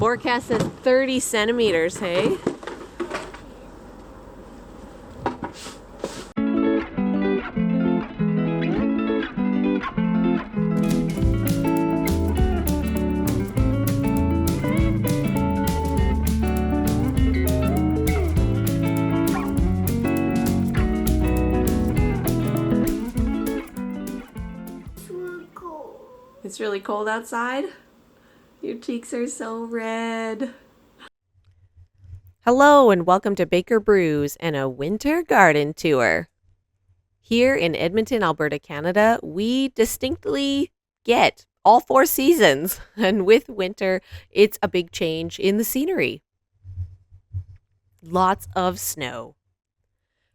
Forecast says 30 centimeters, hey? It's really cold outside. Your cheeks are so red. Hello and welcome to Baker Brews and a winter garden tour. Here in Edmonton, Alberta, Canada, we distinctly get all 4 seasons. And with winter, it's a big change in the scenery. Lots of snow.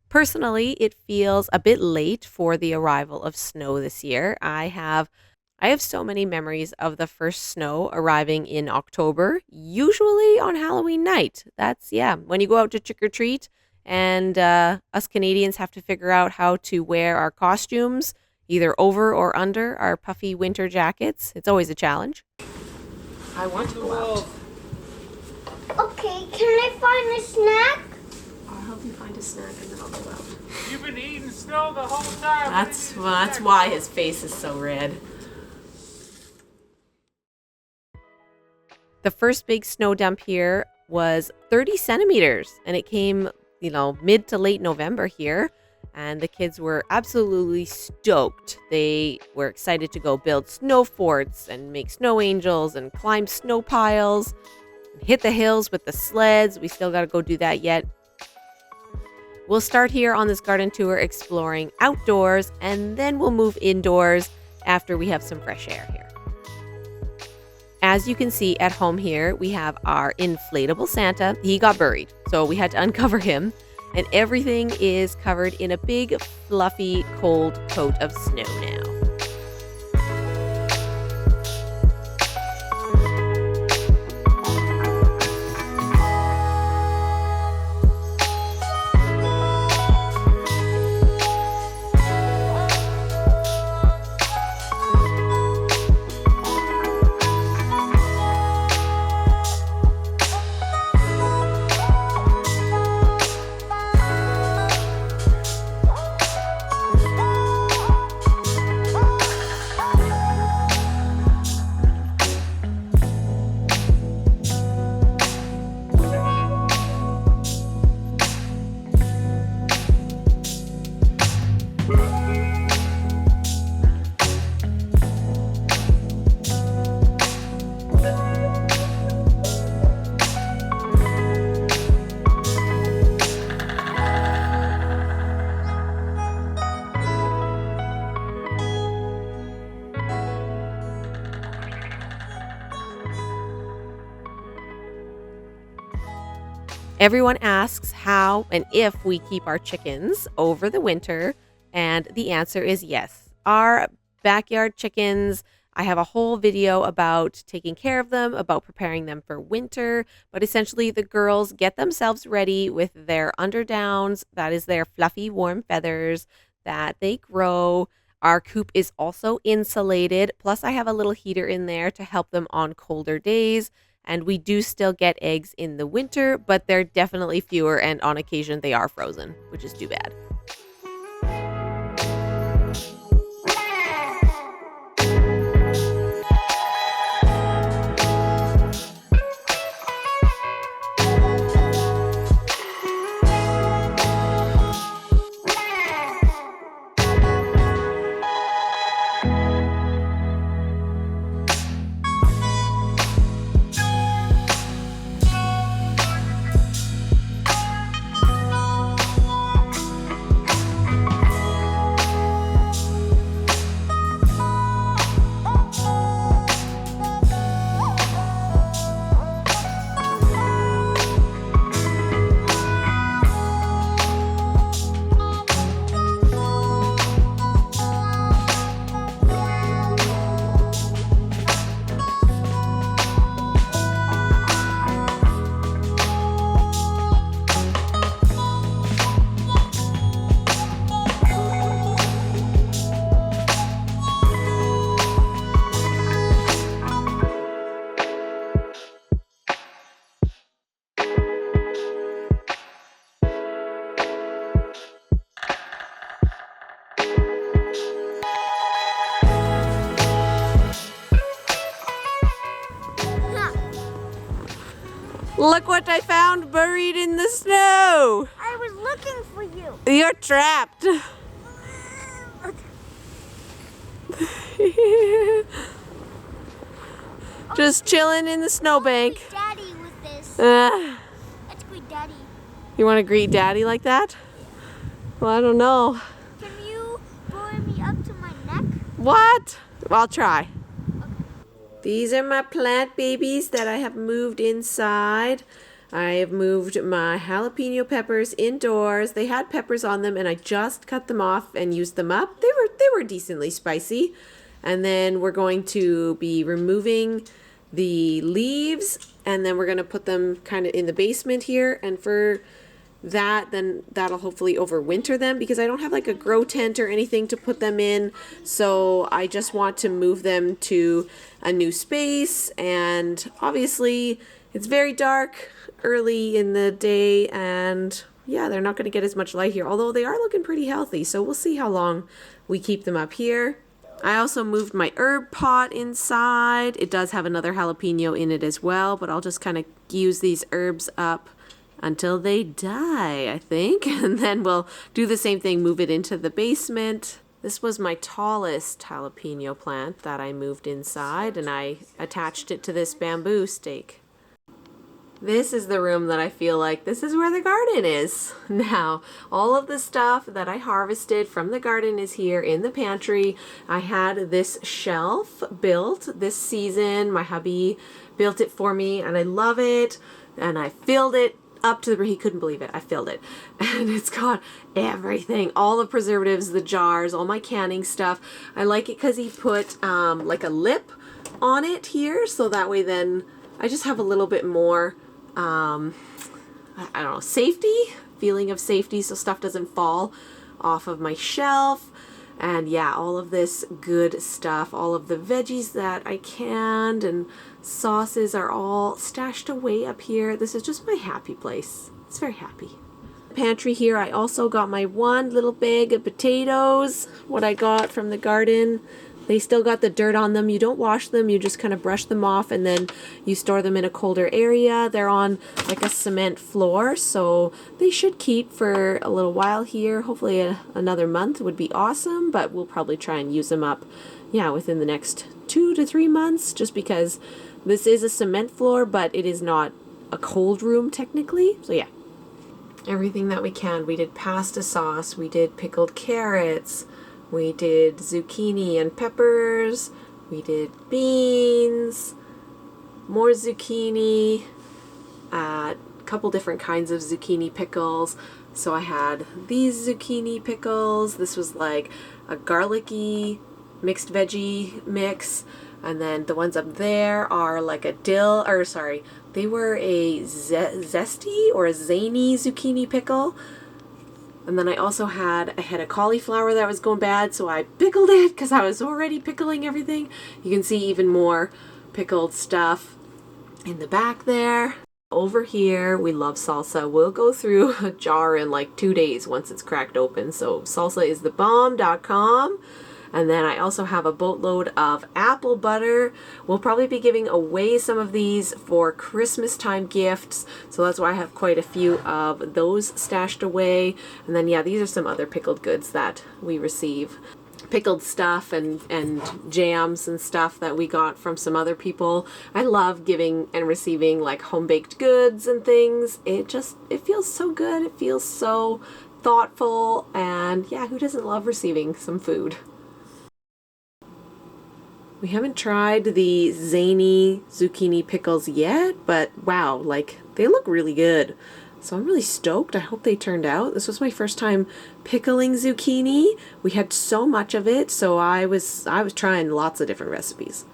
Personally, it feels a bit late for the arrival of snow this year. I have so many memories of the first snow arriving in October, usually on Halloween night. That's, when you go out to trick or treat and us Canadians have to figure out how to wear our costumes, either over or under our puffy winter jackets. It's always a challenge. I want to go out. Okay, can I find a snack? I'll help you find a snack and then I'll go out. You've been eating snow the whole time. That's why his face is so red. The first big snow dump here was 30 centimeters, and it came, mid to late November here, and the kids were absolutely stoked. They were excited to go build snow forts and make snow angels and climb snow piles and hit the hills with the sleds. We still got to go do that yet. We'll start here on this garden tour exploring outdoors, and then we'll move indoors after we have some fresh air here. As you can see at home here, we have our inflatable Santa. He got buried, so we had to uncover him. And everything is covered in a big, fluffy, cold coat of snow now. Everyone asks how and if we keep our chickens over the winter, and the answer is yes. Our backyard chickens, I have a whole video about taking care of them, about preparing them for winter, but essentially the girls get themselves ready with their underdowns, that is their fluffy warm feathers that they grow. Our coop is also insulated, plus I have a little heater in there to help them on colder days. And we do still get eggs in the winter, but they're definitely fewer, and on occasion they are frozen, which is too bad. Look what I found buried in the snow. I was looking for you. You're trapped. Just chilling in the snowbank. Daddy with this. Let's greet Daddy. You want to greet Daddy like that? Well, I don't know. Can you buoy me up to my neck? What? I'll try. These are my plant babies that I have moved inside. I have moved my jalapeno peppers indoors. They had peppers on them and I just cut them off and used them up. They were decently spicy. And then we're going to be removing the leaves and then we're going to put them kind of in the basement here. And for that, then that'll hopefully overwinter them because I don't have like a grow tent or anything to put them in. So I just want to move them to a new space. And obviously it's very dark early in the day and yeah, they're not going to get as much light here, although they are looking pretty healthy. So we'll see how long we keep them up here. I also moved my herb pot inside. It does have another jalapeno in it as well, but I'll just kind of use these herbs up until they die, I think. And then we'll do the same thing, move it into the basement. This was my tallest jalapeno plant that I moved inside, and I attached it to this bamboo stake. This is the room that I feel like this is where the garden is. Now, all of the stuff that I harvested from the garden is here in the pantry. I had this shelf built this season. My hubby built it for me and I love it. And I filled it up to the, he couldn't believe it. I filled it. And it's got everything, all the preservatives, the jars, all my canning stuff. I like it because he put like a lip on it here. So that way then I just have a little bit more I don't know, feeling of safety so stuff doesn't fall off of my shelf. And yeah, all of this good stuff, all of the veggies that I canned and sauces are all stashed away up here. This is just my happy place. It's very happy. Pantry here, I also got my one little bag of potatoes, what I got from the garden. They still got the dirt on them. You don't wash them, you just kind of brush them off and then you store them in a colder area. They're on like a cement floor, so they should keep for a little while here. Hopefully another month would be awesome, but we'll probably try and use them up, yeah, within the next 2 to 3 months, just because this is a cement floor, but it is not a cold room technically. So yeah, everything that we can. We did pasta sauce, we did pickled carrots, we did zucchini and peppers, we did beans, more zucchini, a couple different kinds of zucchini pickles. So I had these zucchini pickles. This was like a garlicky mixed veggie mix. And then the ones up there are like a dill, or sorry, they were a zesty or a zany zucchini pickle. And then I also had a head of cauliflower that was going bad, so I pickled it because I was already pickling everything. You can see even more pickled stuff in the back there. Over here, we love salsa. We'll go through a jar in like 2 days once it's cracked open. So salsaisthebomb.com. And then I also have a boatload of apple butter. We'll probably be giving away some of these for Christmas time gifts. So that's why I have quite a few of those stashed away. And then yeah, these are some other pickled goods that we receive. Pickled stuff and jams and stuff that we got from some other people. I love giving and receiving like home baked goods and things. It feels so good. It feels so thoughtful. And yeah, who doesn't love receiving some food? We haven't tried the zany zucchini pickles yet, but wow, like they look really good. So I'm really stoked. I hope they turned out. This was my first time pickling zucchini. We had so much of it, so I was trying lots of different recipes.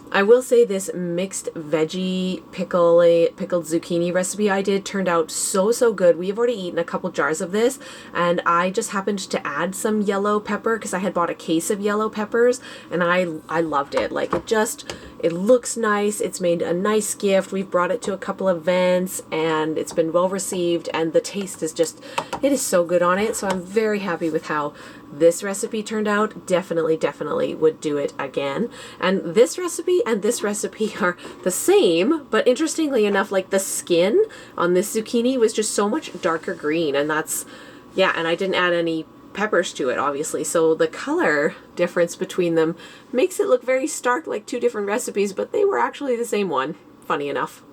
I will say this mixed veggie pickled zucchini recipe I did turned out so good. We have already eaten a couple jars of this, and I just happened to add some yellow pepper because I had bought a case of yellow peppers, and I loved it. Like it It looks nice. It's made a nice gift. We've brought it to a couple events and it's been well received, and the taste is just, it is so good on it. So I'm very happy with how this recipe turned out. Definitely would do it again. And this recipe and this recipe are the same, but interestingly enough, like the skin on this zucchini was just so much darker green, and that's, yeah, and I didn't add any peppers to it, obviously. So the color difference between them makes it look very stark, like two different recipes, but they were actually the same one, funny enough.